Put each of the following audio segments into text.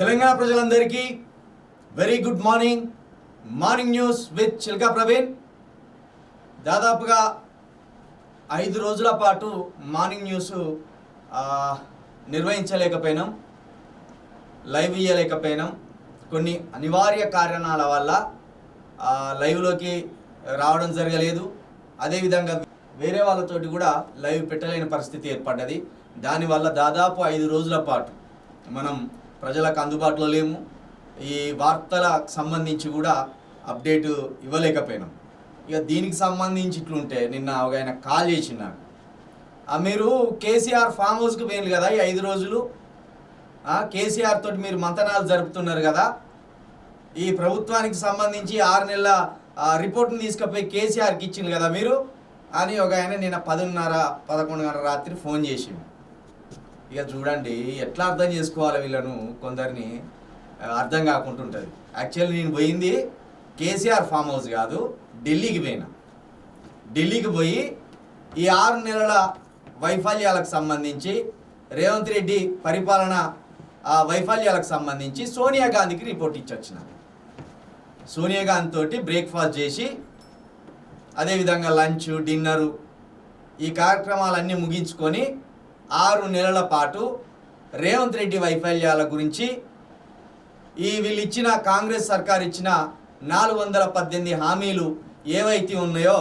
తెలంగాణ ప్రజలందరికీ very good morning. Morning news with Chilka Praveen. దాదాపుగా 5 రోజుల పాటు మార్నింగ్ న్యూస్ నిర్వహించలేకపోయినాం, లైవ్ ఇయ్యలేకపోయినాం. కొన్ని అనివార్య కారణాల వల్ల లైవ్లోకి రావడం జరగలేదు. అదేవిధంగా వేరే వాళ్ళతోటి కూడా లైవ్ పెట్టలేని పరిస్థితి ఏర్పడ్డది. దానివల్ల దాదాపు 5 రోజుల పాటు మనం ప్రజలకు అందుబాటులో లేము. ఈ వార్తలకు సంబంధించి కూడా అప్డేట్ ఇవ్వలేకపోయినాం. ఇక దీనికి సంబంధించి ఇట్లుంటే నిన్న ఆయన కాల్ చేసి నాకు, మీరు కేసీఆర్ ఫామ్ హౌస్కి పోయింది కదా ఈ 5 రోజులు, కేసీఆర్ తోటి మీరు మంతనాలు జరుపుతున్నారు కదా, ఈ ప్రభుత్వానికి సంబంధించి 6 నెలల రిపోర్ట్ని తీసుకుపోయి కేసీఆర్కి ఇచ్చింది కదా మీరు అని ఆయన నిన్న 10:30-11 రాత్రి ఫోన్ చేసిండు. ఇక చూడండి ఎట్లా అర్థం చేసుకోవాలి వీళ్ళను, కొందరిని అర్థం కాకుంటుంటుంది. యాక్చువల్లీ నేను పోయింది కేసీఆర్ ఫామ్ హౌస్ కాదు, ఢిల్లీకి పోయినా. ఢిల్లీకి పోయి ఈ 6 నెలల వైఫల్యాలకు సంబంధించి, రేవంత్ రెడ్డి పరిపాలన వైఫల్యాలకు సంబంధించి సోనియా గాంధీకి రిపోర్ట్ ఇచ్చొచ్చిన. సోనియా గాంధీ తోటి బ్రేక్ఫాస్ట్ చేసి, అదేవిధంగా లంచ్, డిన్నరు, ఈ కార్యక్రమాలన్నీ ముగించుకొని 6 నెలల పాటు రేవంత్ రెడ్డి వైఫల్యాల గురించి, వీళ్ళు ఇచ్చిన కాంగ్రెస్ సర్కార్ ఇచ్చిన 418 హామీలు ఏవైతే ఉన్నాయో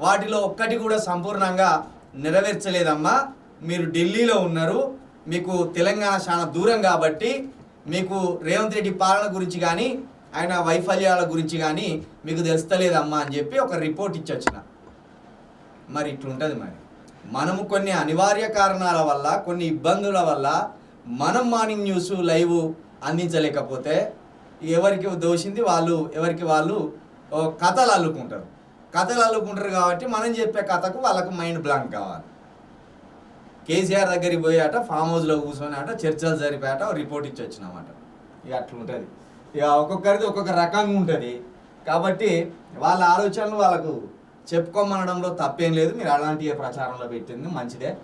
వాటిలో ఒక్కటి కూడా సంపూర్ణంగా నెరవేర్చలేదమ్మా. మీరు ఢిల్లీలో ఉన్నారు, మీకు తెలంగాణ చాలా దూరం కాబట్టి మీకు రేవంత్ రెడ్డి పాలన గురించి కానీ ఆయన వైఫల్యాల గురించి కానీ మీకు తెలుస్తలేదమ్మా అని చెప్పి ఒక రిపోర్ట్ ఇచ్చొచ్చిన. మరి ఇట్లుంటుంది. మరి మనము కొన్ని అనివార్య కారణాల వల్ల, కొన్ని ఇబ్బందుల వల్ల మనం మార్నింగ్ న్యూస్ లైవ్ అందించలేకపోతే ఎవరికి దోషింది వాళ్ళు, ఎవరికి వాళ్ళు కథలు అల్లుకుంటారు కాబట్టి మనం చెప్పే కథకు వాళ్ళకు మైండ్ బ్లాంక్ కావాలి. కేసీఆర్ దగ్గరికి పోయాట, ఫామ్ హౌస్లో కూర్చొని ఆట, చర్చలు జరిపాట, రిపోర్ట్ ఇచ్చి వచ్చినామాట. ఇక అట్లుంటుంది. ఇక ఒక్కొక్కరిది ఒక్కొక్క రకంగా ఉంటుంది. కాబట్టి వాళ్ళ ఆలోచనలు వాళ్ళకు చెప్పుకోమనడంలో తప్పేం లేదు. మీరు అలాంటి ప్రచారంలో పెట్టింది మంచిదే.